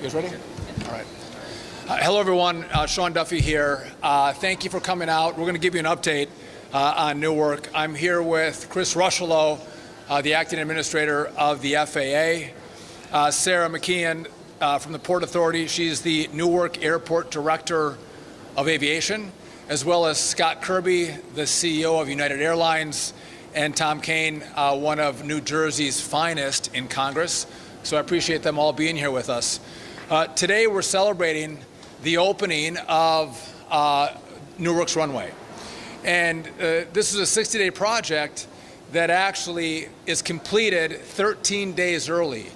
guys ready? All right. Hello, everyone. Sean Duffy here. Thank you for coming out. We're going to give you an update on Newark. I'm here with Chris Rushalow, the acting administrator of the FAA, Sarah McKeon from the Port Authority. She's the Newark Airport Director of Aviation, as well as Scott Kirby, the CEO of United Airlines, and Tom Kane, one of New Jersey's finest in Congress. So I appreciate them all being here with us. Today we're celebrating the opening of Newark's Runway. And this is a 60-day project that actually is completed 13 days early.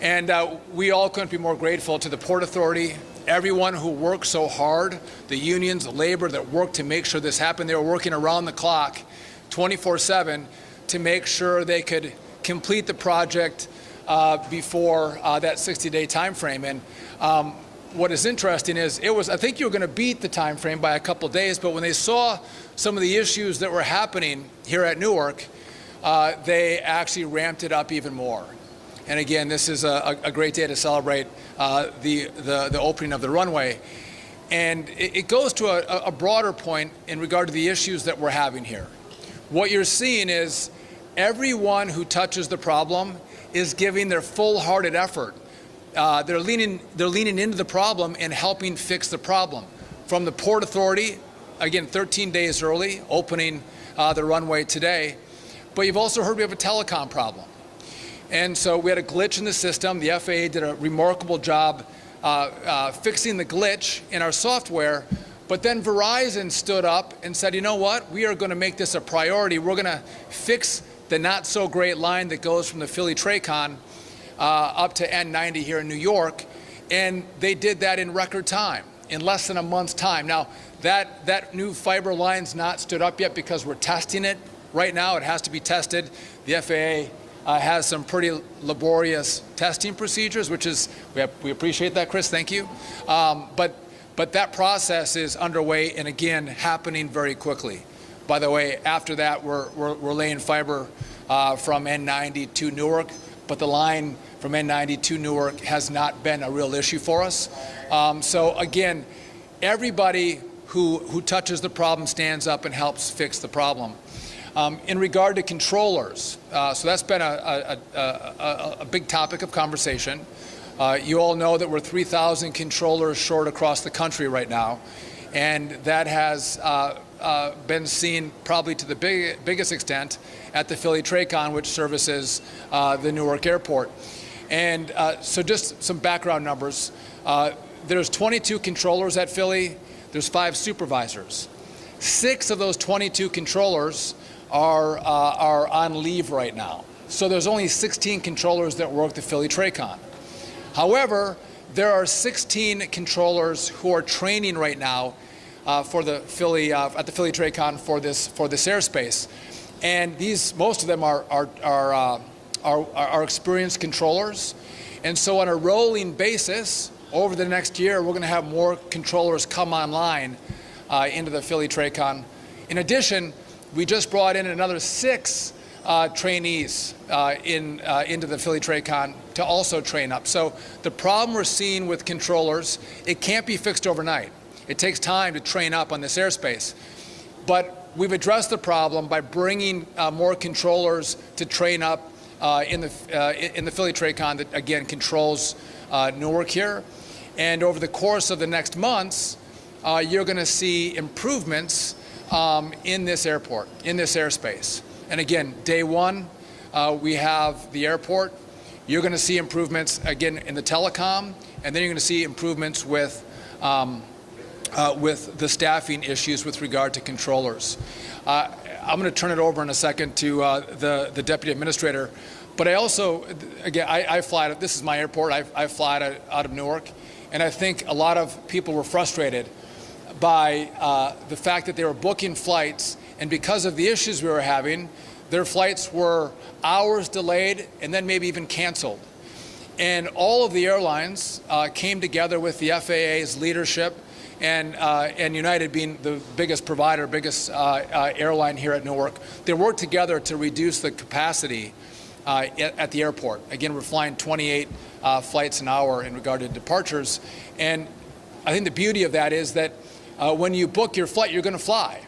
And we all couldn't be more grateful to the Port Authority, everyone who worked so hard, the unions, the labor that worked to make sure this happened. They were working around the clock, 24/7, to make sure they could complete the project before that 60-day time frame. And what is interesting is I think you were going to beat the time frame by a couple days, but when they saw some of the issues that were happening here at Newark, they actually ramped it up even more. And again, this is a great day to celebrate the opening of the runway. And it goes to a broader point in regard to the issues that we're having here. What you're seeing is everyone who touches the problem is giving their full-hearted effort. They're leaning into the problem and helping fix the problem. From the Port Authority, again, 13 days early, opening the runway today. But you've also heard we have a telecom problem. And so we had a glitch in the system. The FAA did a remarkable job fixing the glitch in our software. But then Verizon stood up and said, you know what? We are going to make this a priority. We're going to fix the not-so-great line that goes from the Philly Telecom up to N90 here in New York. And they did that in record time, in less than a month's time. Now, that new fiber line's not stood up yet because we're testing it right now. It has to be tested. The FAA has some pretty laborious testing procedures, which is, we appreciate that, Chris, thank you. But that process is underway and again, happening very quickly. By the way, after that, we're laying fiber from N90 to Newark, but the line from N90 to Newark has not been a real issue for us. So again, everybody who touches the problem stands up and helps fix the problem. In regard to controllers, so that's been a big topic of conversation. You all know that we're 3,000 controllers short across the country right now, and that has been seen probably to the biggest extent at the Philly Telecom, which services the Newark Airport. And so just some background numbers. There's 22 controllers at Philly. There's 5 supervisors. 6 of those 22 controllers are on leave right now. So there's only 16 controllers that work the Philly Telecom. However, there are 16 controllers who are training right now for the Philly at the Philly Telecom for this airspace, and most of them are experienced controllers, and so on a rolling basis over the next year, we're going to have more controllers come online into the Philly Telecom. In addition, we just brought in another 6 trainees into the Philly Telecom to also train up. So the problem we're seeing with controllers, it can't be fixed overnight. It takes time to train up on this airspace. But we've addressed the problem by bringing more controllers to train up in the Philly Telecom that, again, controls Newark here. And over the course of the next months, you're going to see improvements in this airport, in this airspace. And again, day one, we have the airport. You're going to see improvements, again, in the telecom, and then you're going to see improvements with the staffing issues with regard to controllers. I'm going to turn it over in a second to the Deputy Administrator, but I also, again, I fly out, this is my airport, I fly out of Newark, and I think a lot of people were frustrated by the fact that they were booking flights, and because of the issues we were having, their flights were hours delayed and then maybe even canceled. And all of the airlines came together with the FAA's leadership, and United being the biggest provider, biggest airline here at Newark. They worked together to reduce the capacity at the airport. Again, we're flying 28 flights an hour in regard to departures. And I think the beauty of that is that when you book your flight, you're going to fly.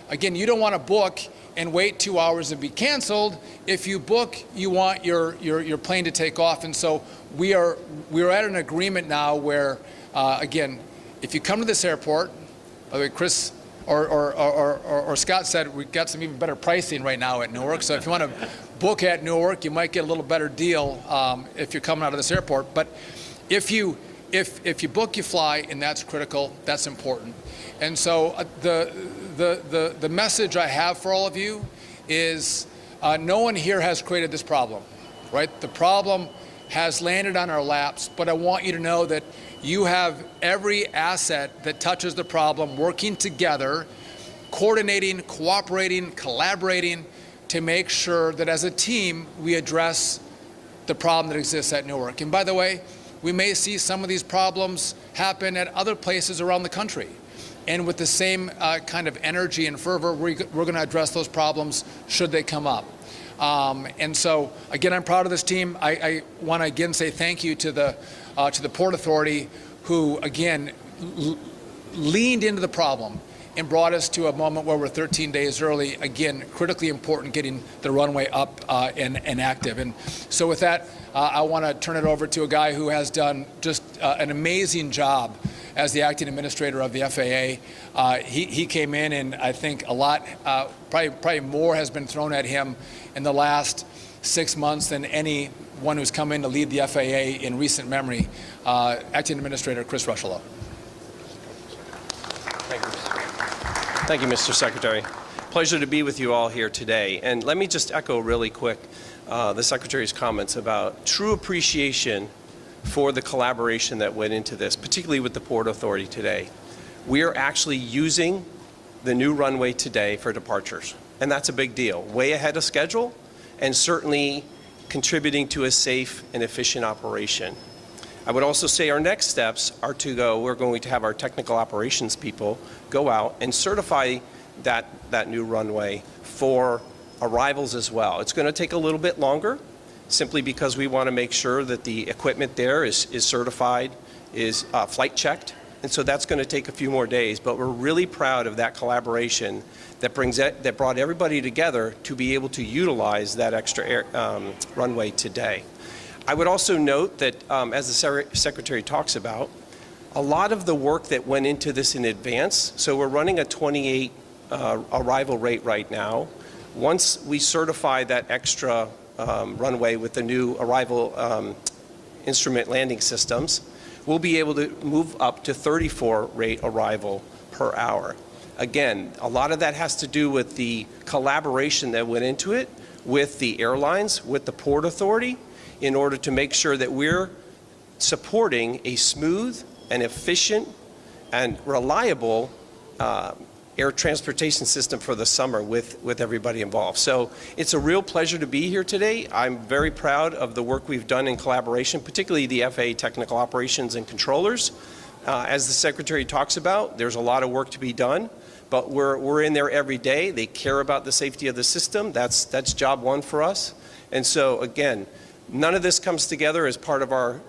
Again, you don't want to book and wait 2 hours and be canceled. If you book, you want your plane to take off. And so we are at an agreement now where, again, if you come to this airport, by the way, Chris or Scott said we got some even better pricing right now at Newark. So if you want to book at Newark, you might get a little better deal if you're coming out of this airport. But if you book, you fly, and that's critical. That's important. And so the message I have for all of you is no one here has created this problem, right? The problem has landed on our laps, but I want you to know that you have every asset that touches the problem working together, coordinating, cooperating, collaborating to make sure that as a team we address the problem that exists at Newark. And by the way, we may see some of these problems happen at other places around the country. And with the same kind of energy and fervor, we're going to address those problems should they come up. And so, again, I'm proud of this team. I want to again say thank you to the Port Authority, who again leaned into the problem and brought us to a moment where we're 13 days early. Again, critically important, getting the runway up and active. And so, with that, I want to turn it over to a guy who has done just an amazing job as the acting administrator of the FAA. He came in, and I think a lot, probably more has been thrown at him in the last 6 months than anyone who's come in to lead the FAA in recent memory. Acting Administrator Chris Rushlow. Thank you, Mr. Secretary. Pleasure to be with you all here today. And let me just echo really quick the Secretary's comments about true appreciation for the collaboration that went into this, particularly with the Port Authority today. We are actually using the new runway today for departures, and that's a big deal. Way ahead of schedule, and certainly contributing to a safe and efficient operation. I would also say our next steps are we're going to have our technical operations people go out and certify that new runway for arrivals as well. It's going to take a little bit longer, simply because we want to make sure that the equipment there is certified, is flight checked, and so that's going to take a few more days. But we're really proud of that collaboration that brought everybody together to be able to utilize that extra runway today. I would also note that, as the Secretary talks about, a lot of the work that went into this in advance. So we're running a 28 arrival rate right now. Once we certify that extra runway with the new arrival instrument landing systems, we'll be able to move up to 34 rate arrival per hour. Again, a lot of that has to do with the collaboration that went into it with the airlines, with the Port Authority, in order to make sure that we're supporting a smooth and efficient and reliable air transportation system for the summer with everybody involved. So it's a real pleasure to be here today. I'm very proud of the work we've done in collaboration, particularly the FAA technical operations and controllers. As the Secretary talks about, there's a lot of work to be done, but we're in there every day. They care about the safety of the system. That's job one for us. And so again, none of this comes together as part of our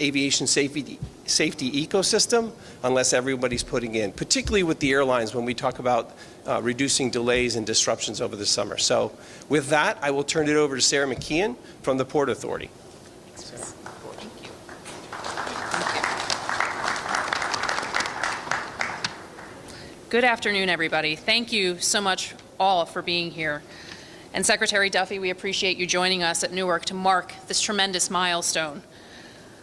aviation safety ecosystem unless everybody's putting in, particularly with the airlines when we talk about reducing delays and disruptions over the summer. So with that, I will turn it over to Sarah McKeon from the Port Authority. Good afternoon, everybody. Thank you so much all for being here. And Secretary Duffy, we appreciate you joining us at Newark to mark this tremendous milestone.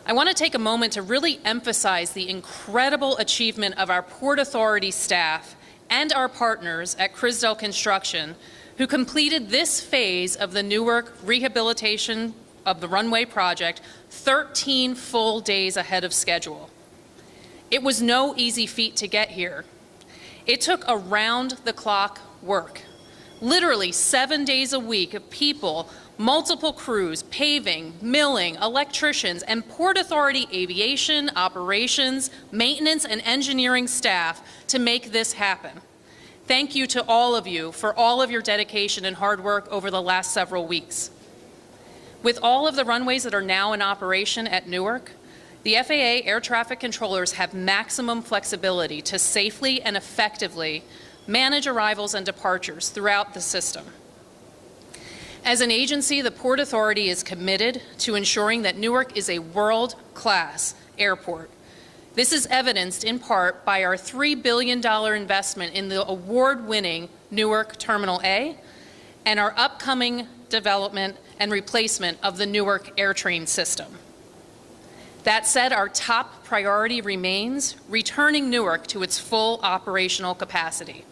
I want to take a moment to really emphasize the incredible achievement of our Port Authority staff and our partners at Crisdell Construction, who completed this phase of the Newark rehabilitation of the runway project 13 full days ahead of schedule. It was no easy feat to get here. It took around-the-clock work. Literally 7 days a week of people, multiple crews, paving, milling, electricians, and Port Authority aviation, operations, maintenance, and engineering staff to make this happen. Thank you to all of you for all of your dedication and hard work over the last several weeks. With all of the runways that are now in operation at Newark, the FAA air traffic controllers have maximum flexibility to safely and effectively manage arrivals and departures throughout the system. As an agency, the Port Authority is committed to ensuring that Newark is a world-class airport. This is evidenced in part by our $3 billion investment in the award-winning Newark Terminal A and our upcoming development and replacement of the Newark AirTrain system. That said, our top priority remains returning Newark to its full operational capacity.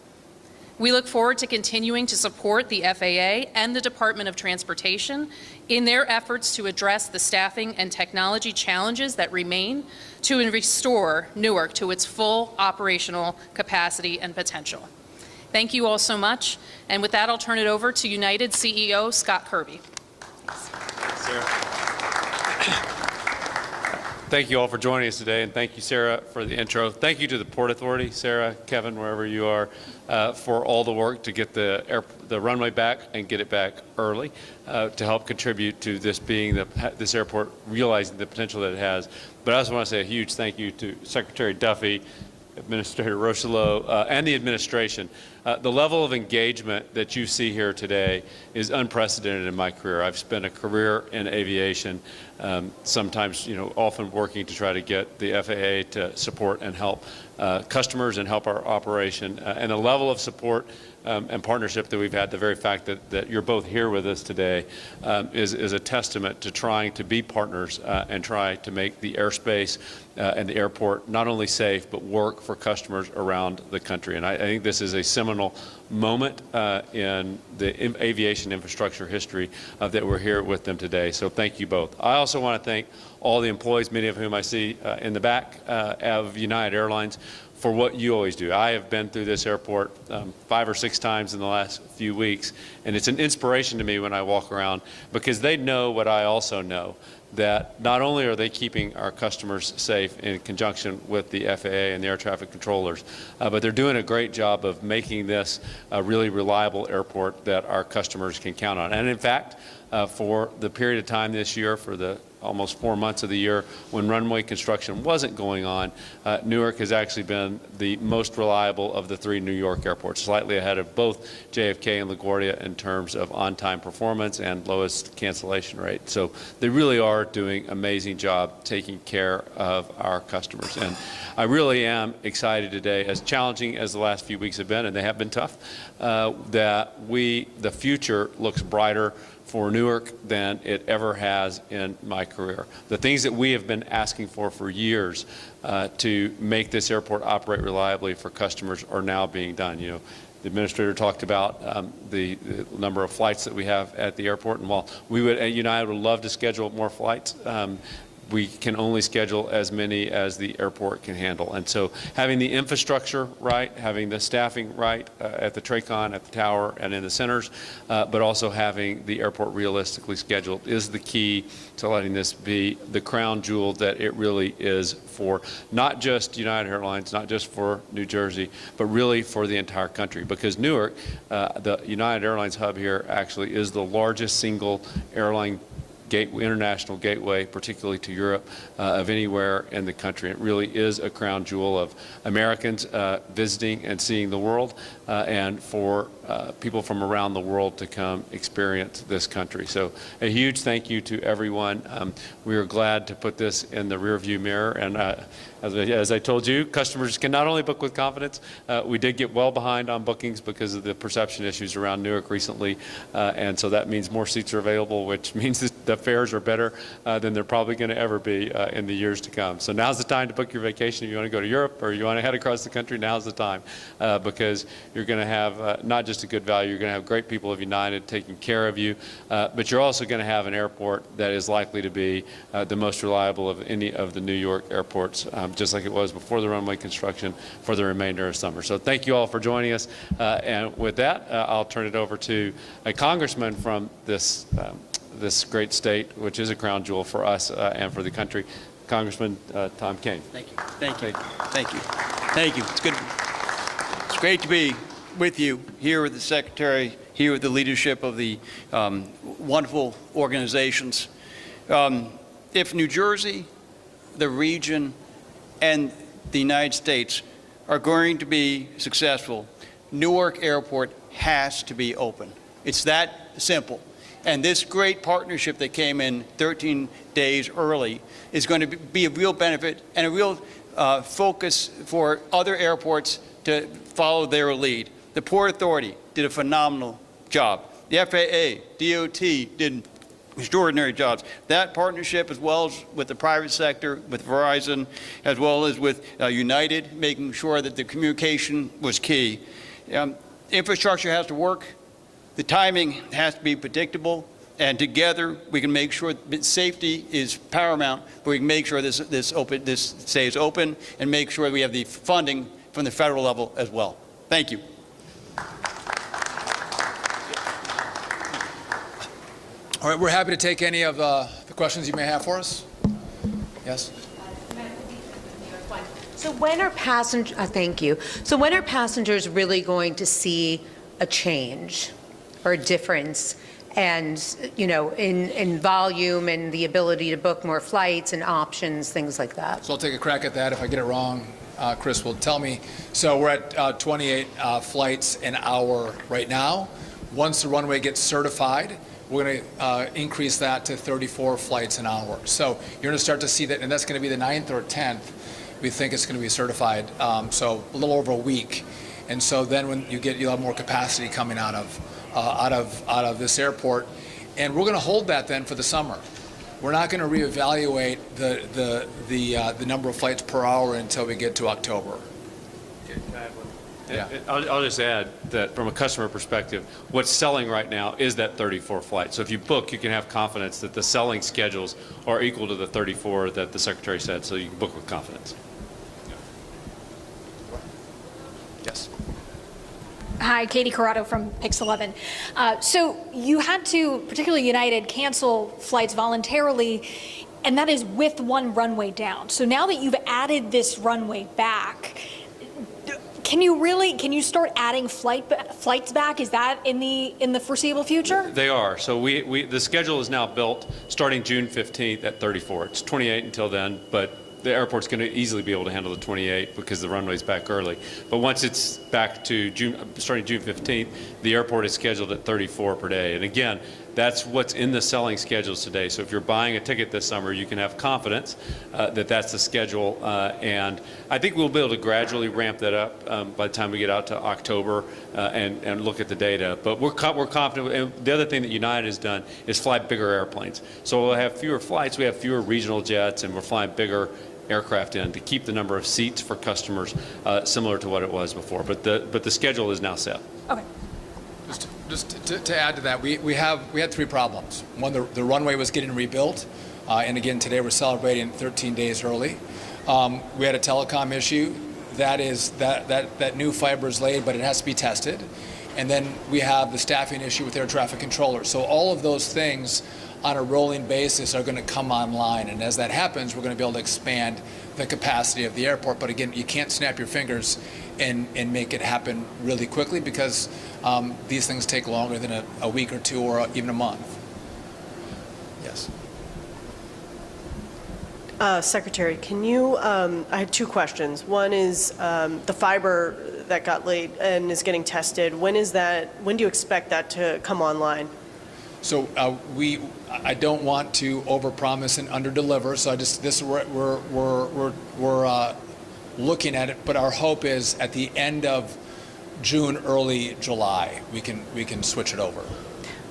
We look forward to continuing to support the FAA and the Department of Transportation in their efforts to address the staffing and technology challenges that remain to restore Newark to its full operational capacity and potential. Thank you all so much. And with that, I'll turn it over to United CEO Scott Kirby. Sarah. Thank you all for joining us today, and thank you, Sarah, for the intro. Thank you to the Port Authority, Sarah, Kevin, wherever you are, for all the work to get the runway back and get it back early to help contribute to this being this airport realizing the potential that it has. But I also want to say a huge thank you to Secretary Duffy, Administrator Rocheleau, and the administration. The level of engagement that you see here today is unprecedented in my career. I've spent a career in aviation, sometimes, often working to try to get the FAA to support and help customers and help our operation. And the level of support and partnership that we've had, the very fact that you're both here with us today is a testament to trying to be partners and try to make the airspace and the airport not only safe, but work for customers around the country. And I think this is a seminal moment in the aviation infrastructure history that we're here with them today. So thank you both. I also want to thank all the employees, many of whom I see in the back of United Airlines, for what you always do. I have been through this airport 5 or 6 times in the last few weeks, and it's an inspiration to me when I walk around, because they know what I also know, that not only are they keeping our customers safe in conjunction with the FAA and the air traffic controllers, but they're doing a great job of making this a really reliable airport that our customers can count on. And in fact, for the period of time this year, for the almost 4 months of the year when runway construction wasn't going on, Newark has actually been the most reliable of the 3 New York airports, slightly ahead of both JFK and LaGuardia in terms of on-time performance and lowest cancellation rate. So they really are doing an amazing job taking care of our customers. And I really am excited today, as challenging as the last few weeks have been, and they have been tough, that the future looks brighter for Newark than it ever has in my career. The things that we have been asking for years to make this airport operate reliably for customers are now being done. The administrator talked about the number of flights that we have at the airport, and while we at United would love to schedule more flights, we can only schedule as many as the airport can handle. And so having the infrastructure right, having the staffing right at the Telecom, at the tower, and in the centers, but also having the airport realistically scheduled is the key to letting this be the crown jewel that it really is for not just United Airlines, not just for New Jersey, but really for the entire country. Because Newark, the United Airlines hub here, actually is the largest single airline international gateway, particularly to Europe, of anywhere in the country. It really is a crown jewel of Americans visiting and seeing the world, and for people from around the world to come experience this country. So a huge thank you to everyone. We are glad to put this in the rearview mirror, and as I told you, customers can not only book with confidence. We did get well behind on bookings because of the perception issues around Newark recently, and so that means more seats are available, which means that the fares are better than they're probably going to ever be in the years to come. So now's the time to book your vacation. If you want to go to Europe or you want to head across the country, now's the time, because you're going to have not just a good value, you're going to have great people of United taking care of you, but you're also going to have an airport that is likely to be the most reliable of any of the New York airports, just like it was before the runway construction, for the remainder of summer. So thank you all for joining us. And with that, I'll turn it over to a congressman from this great state, which is a crown jewel for us and for the country, Congressman Tom Kean. Thank you. Thank you. Thank you. Thank you. It's good. It's great to be with you here with the Secretary here with the leadership of the wonderful organizations. If New Jersey, the region, and the United States are going to be successful, Newark Airport has to be open. It's that simple. And this great partnership that came in 13 days early is going to be a real benefit and a real focus for other airports to follow their lead. The Port Authority did a phenomenal job. The FAA, DOT did extraordinary jobs. That partnership, as well as with the private sector, with Verizon, as well as with United, making sure that the communication was key. Infrastructure has to work. The timing has to be predictable, and together we can make sure that safety is paramount, but we can make sure this stays open and make sure we have the funding from the federal level as well. Thank you. All right, we're happy to take any of the questions you may have for us. Yes? So when are thank you. So when are passengers really going to see a change or a difference and, you know, in volume and the ability to book more flights and options, things like that? So I'll take a crack at that. If I get it wrong, Chris will tell me. So we're at 28 flights an hour right now. Once the runway gets certified, we're going to increase that to 34 flights an hour. So you're going to start to see that, and that's going to be the 9th or 10th. We think it's going to be certified, so a little over a week. And so then when you'll have more capacity coming out of this airport, and we're going to hold that then for the summer. We're not going to reevaluate the number of flights per hour until we get to October. Yeah. I'll just add that from a customer perspective, what's selling right now is that 34 flight. So if you book, you can have confidence that the selling schedules are equal to the 34 that the Secretary said, so you can book with confidence. Yes. Hi, Katie Corrado from Pix 11. So you had to, particularly United, cancel flights voluntarily, and that is with one runway down. So now that you've added this runway back, can you start adding flights back? Is that in the foreseeable future? They are. So the schedule is now built starting June 15th at 34. It's 28 until then, but the airport's going to easily be able to handle the 28 because the runway's back early. But once it's back to starting June 15th, the airport is scheduled at 34 per day. And again, that's what's in the selling schedules today. So if you're buying a ticket this summer, you can have confidence that that's the schedule. And I think we'll be able to gradually ramp that up by the time we get out to October and look at the data. But we're confident. And the other thing that United has done is fly bigger airplanes. So we'll have fewer flights. We have fewer regional jets, and we're flying bigger aircraft in to keep the number of seats for customers similar to what it was before. But the schedule is now set. Okay. Just to add to that, we had three problems. One, the runway was getting rebuilt, and again today we're celebrating 13 days early. We had a telecom issue. That new fiber is laid, but it has to be tested. And then we have the staffing issue with air traffic controllers. So all of those things on a rolling basis are going to come online, and as that happens, we're going to be able to expand the capacity of the airport. But again, you can't snap your fingers and make it happen really quickly because these things take longer than a week or two or even a month. Yes. Secretary, can you, I have two questions. One is the fiber that got laid and is getting tested. When do you expect that to come online? So I don't want to overpromise and underdeliver. So we're looking at it, but our hope is at the end of June, early July, we can switch it over.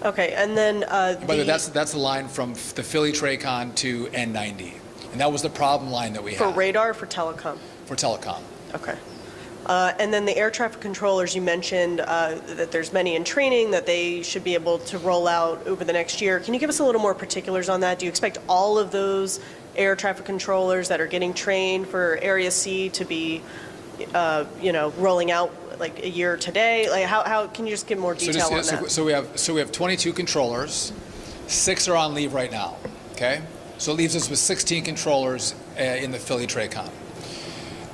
Okay, and then By the way, that's the line from the Philly Tracon to N90, and that was the problem line that we had for radar, for telecom. For telecom. Okay. And then the air traffic controllers, you mentioned that there's many in training that they should be able to roll out over the next year. Can you give us a little more particulars on that? Do you expect all of those air traffic controllers that are getting trained for Area C to be, rolling out like a year today? Like how can you just give more detail on that? So we have 22 controllers. 6 are on leave right now. Okay, so it leaves us with 16 controllers in the Philly Tracon.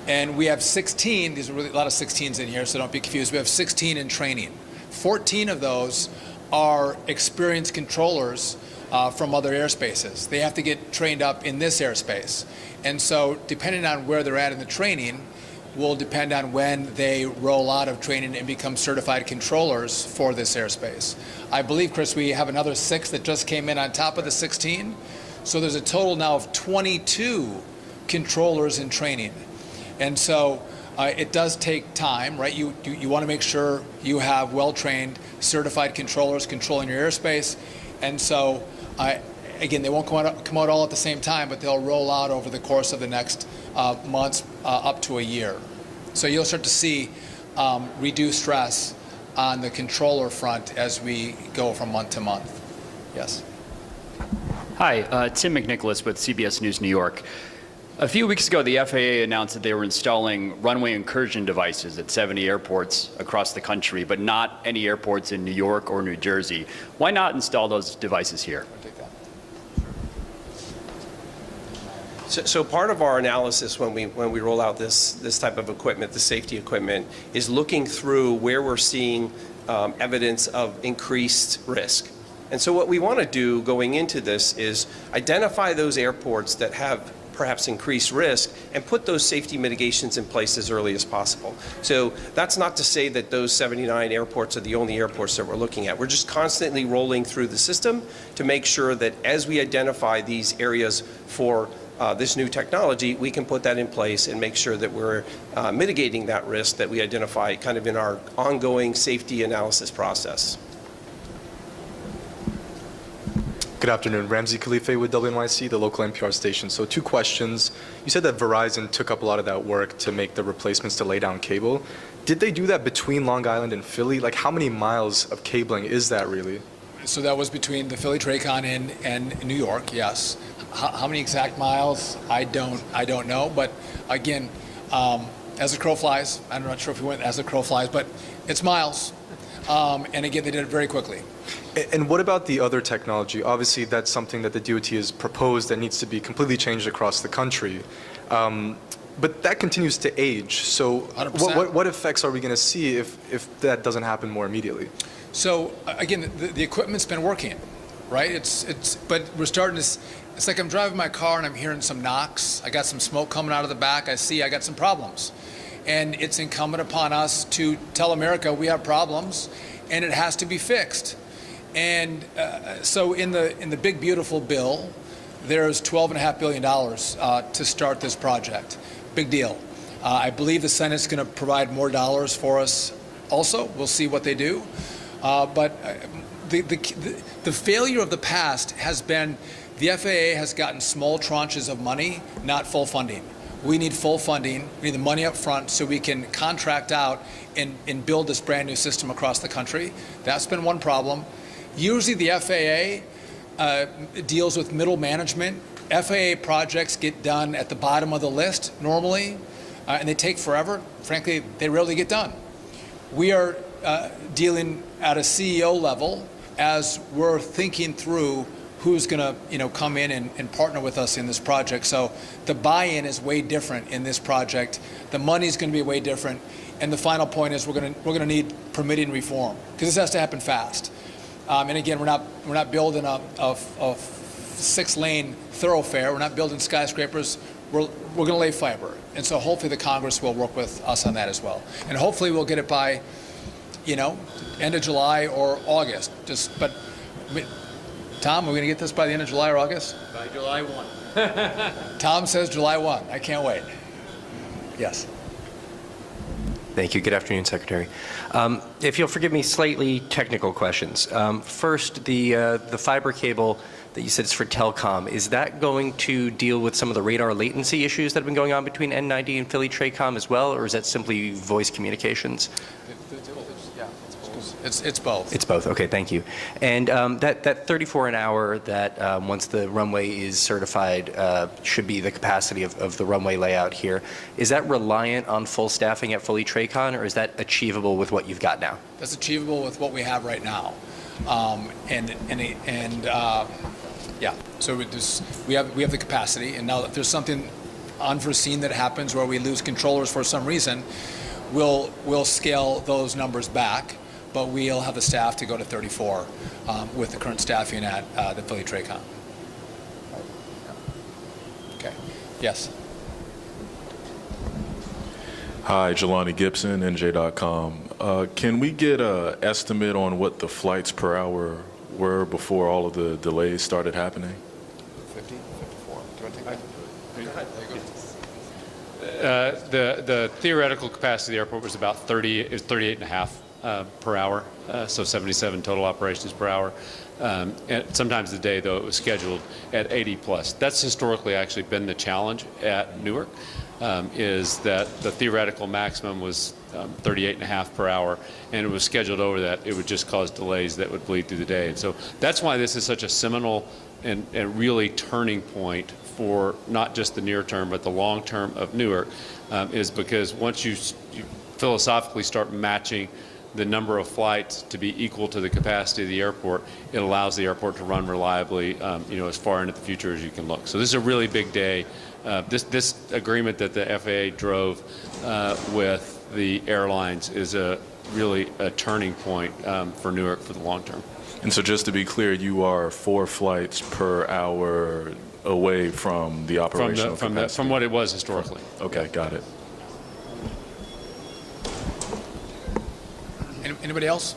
And we have 16, there's really a lot of 16s in here, so don't be confused. We have 16 in training. 14 of those are experienced controllers from other airspaces. They have to get trained up in this airspace. And so depending on where they're at in the training will depend on when they roll out of training and become certified controllers for this airspace. I believe, Chris, we have another 6 that just came in on top of the 16. So there's a total now of 22 controllers in training. And so it does take time, right? You want to make sure you have well-trained, certified controllers controlling your airspace. And so, again, they won't come out all at the same time, but they'll roll out over the course of the next months up to a year. So you'll start to see reduced stress on the controller front as we go from month to month. Yes. Hi, Tim McNicholas with CBS News New York. A few weeks ago, the FAA announced that they were installing runway incursion devices at 70 airports across the country, but not any airports in New York or New Jersey. Why not install those devices here? So part of our analysis when we roll out this type of equipment, the safety equipment, is looking through where we're seeing evidence of increased risk. And so what we want to do going into this is identify those airports that have perhaps increased risk and put those safety mitigations in place as early as possible. So that's not to say that those 79 airports are the only airports that we're looking at. We're just constantly rolling through the system to make sure that as we identify these areas for this new technology, we can put that in place and make sure that we're mitigating that risk that we identify kind of in our ongoing safety analysis process. Good afternoon. Ramsey Khalife with WNYC, the local NPR station. So 2 questions. You said that Verizon took up a lot of that work to make the replacements to lay down cable. Did they do that between Long Island and Philly? Like, how many miles of cabling is that really? So that was between the Philly Telecom and New York, yes. How many exact miles? I don't know. But again, as the crow flies, I'm not sure if we went as the crow flies, but it's miles. And again, they did it very quickly. And what about the other technology? Obviously, that's something that the DOT has proposed that needs to be completely changed across the country. But that continues to age. So 100%. What effects are we going to see if that doesn't happen more immediately? So again, the equipment's been working, right? But we're starting to. It's like I'm driving my car and I'm hearing some knocks. I got some smoke coming out of the back. I got some problems, and it's incumbent upon us to tell America we have problems, and it has to be fixed. And so in the big beautiful bill, there's $12.5 billion to start this project. Big deal. I believe the Senate's going to provide more dollars for us. Also, we'll see what they do. But the failure of the past has been the FAA has gotten small tranches of money, not full funding. We need full funding. We need the money up front so we can contract out and build this brand new system across the country. That's been one problem. Usually the FAA deals with middle management. FAA projects get done at the bottom of the list normally, and they take forever. Frankly, they rarely get done. We are dealing at a CEO level as we're thinking through who's going to come in and partner with us in this project. So the buy-in is way different in this project. The money is going to be way different. And the final point is we're going to need permitting reform because this has to happen fast. And again, we're not building a 6-lane thoroughfare. We're not building skyscrapers. We're going to lay fiber. And so hopefully the Congress will work with us on that as well. And hopefully we'll get it by, end of July or August. But Tom, are we going to get this by the end of July or August? By July 1. Tom says July 1. I can't wait. Yes. Thank you. Good afternoon, Secretary. If you'll forgive me, slightly technical questions. First, the fiber cable that you said is for Telecom, is that going to deal with some of the radar latency issues that have been going on between N90 and Philly Telecom as well, or is that simply voice communications? It's both. It's both. Okay, thank you. And that 34 an hour that once the runway is certified should be the capacity of the runway layout here. Is that reliant on full staffing at Philly Telecom, or is that achievable with what you've got now? That's achievable with what we have right now. Yeah. So we have the capacity, and now if there's something unforeseen that happens where we lose controllers for some reason, we'll scale those numbers back. but we'll have the staff to go to 34 with the current staffing at the Philly Telecom. Okay. Yes. Hi, Jelani Gibson, NJ.com. Can we get an estimate on what the flights per hour were before all of the delays started happening? 50, 54. Do you want to take that? The theoretical capacity of the airport was about 38 and a half per hour, so 77 total operations per hour. And sometimes the day, though, it was scheduled at 80 plus. That's historically actually been the challenge at Newark, is that the theoretical maximum was 38 and a half per hour, and it was scheduled over that. It would just cause delays that would bleed through the day. And so that's why this is such a seminal and really turning point for not just the near term, but the long term of Newark, is because once you philosophically start matching the number of flights to be equal to the capacity of the airport, it allows the airport to run reliably, as far into the future as you can look. So this is a really big day. This agreement that the FAA drove with the airlines is really a turning point for Newark for the long term. And so just to be clear, you are 4 flights per hour away from the operational capacity? From what it was historically. Okay, got it. Anybody else?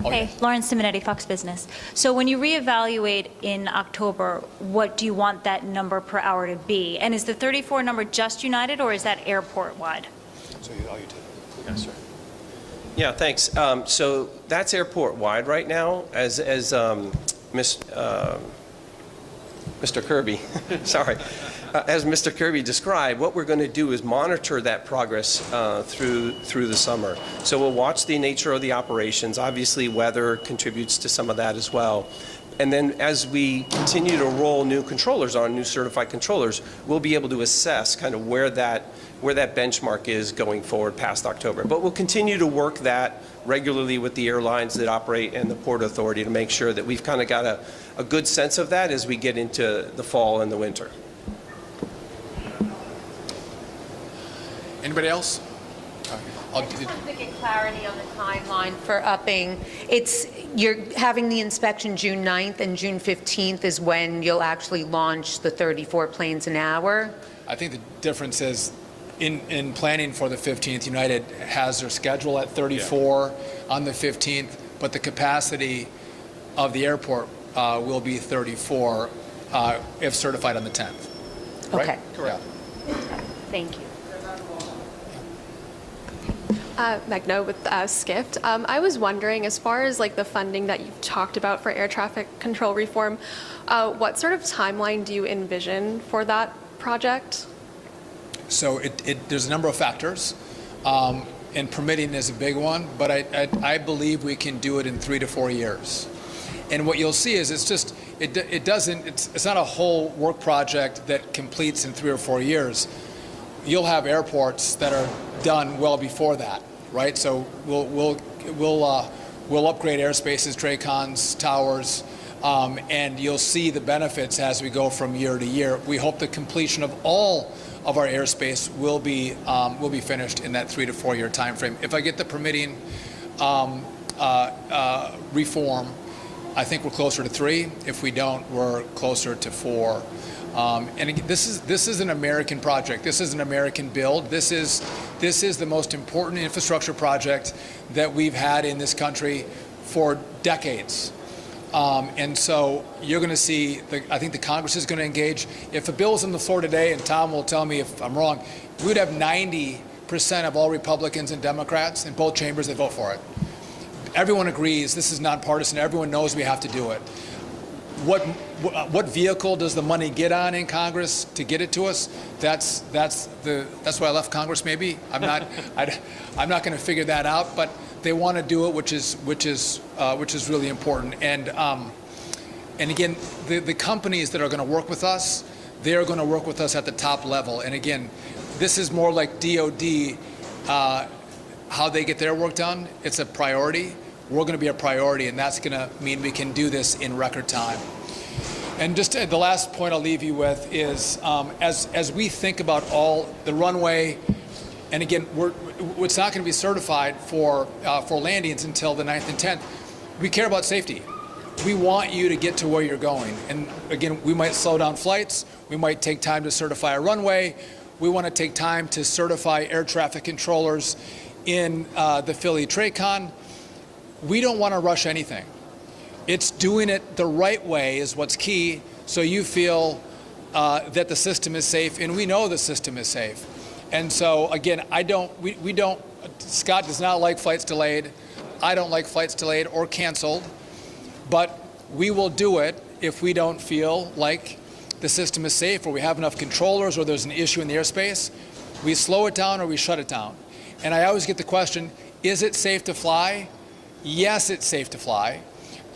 Hey, Lauren Simonetti, Fox Business. So when you reevaluate in October, what do you want that number per hour to be? And is the 34 number just United, or is that airport-wide? So you take it. Yes, sir. Yeah, thanks. So that's airport-wide right now, as Mr. Kirby, sorry, as Mr. Kirby described, what we're going to do is monitor that progress through the summer. So we'll watch the nature of the operations. Obviously, weather contributes to some of that as well. And then as we continue to roll new controllers on, new certified controllers, we'll be able to assess kind of where that benchmark is going forward past October. But we'll continue to work that regularly with the airlines that operate and the Port Authority to make sure that we've kind of got a good sense of that as we get into the fall and the winter. Anybody else? I just wanted to get clarity on the timeline for upping. You're having the inspection June 9th, and June 15th is when you'll actually launch the 34 planes an hour? I think the difference is in planning for the 15th, United has their schedule at 34 on the 15th, but the capacity of the airport will be 34 if certified on the 10th. Right? Okay. Correct. Thank you. Megna with Skift. I was wondering, as far as like the funding that you've talked about for air traffic control reform, what sort of timeline do you envision for that project? So there's a number of factors, and permitting is a big one, but I believe we can do it in 3 to 4 years. And what you'll see is it's not a whole work project that completes in 3 or 4 years. You'll have airports that are done well before that, right? So we'll upgrade airspaces, TRACONs, towers, and you'll see the benefits as we go from year to year. We hope the completion of all of our airspace will be finished in that 3 to 4 year time frame. If I get the permitting reform, I think we're closer to 3. If we don't, we're closer to 4. And again, this is an American project. This is an American build. This is the most important infrastructure project that we've had in this country for decades. And so you're going to see, I think the Congress is going to engage. If a bill is on the floor today, and Tom will tell me if I'm wrong, we would have 90% of all Republicans and Democrats in both chambers that vote for it. Everyone agrees this is nonpartisan. Everyone knows we have to do it. What vehicle does the money get on in Congress to get it to us? That's why I left Congress. Maybe I'm not going to figure that out. But they want to do it, which is really important. And again, the companies that are going to work with us, they are going to work with us at the top level. And again, this is more like DOD. How they get their work done, it's a priority. We're going to be a priority, and that's going to mean we can do this in record time. And just the last point I'll leave you with is, as we think about all the runway, And again, it's not going to be certified for landings until the 9th and 10th. We care about safety. We want you to get to where you're going. And again, we might slow down flights. We might take time to certify a runway. We want to take time to certify air traffic controllers in the Philly TRACON. We don't want to rush anything. It's doing it the right way is what's key, so you feel that the system is safe, and we know the system is safe. And so again, Scott does not like flights delayed. I don't like flights delayed or canceled, but we will do it if we don't feel like the system is safe or we have enough controllers or there's an issue in the airspace. We slow it down or we shut it down. And I always get the question, is it safe to fly? Yes, it's safe to fly.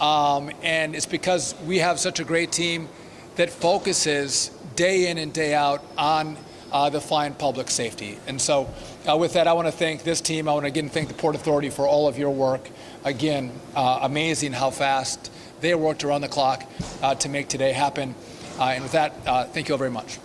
And it's because we have such a great team that focuses day in and day out on the flying public safety. And so with that, I want to thank this team. I want to again thank the Port Authority for all of your work. Again, amazing how fast they worked around the clock to make today happen. And with that, thank you all very much.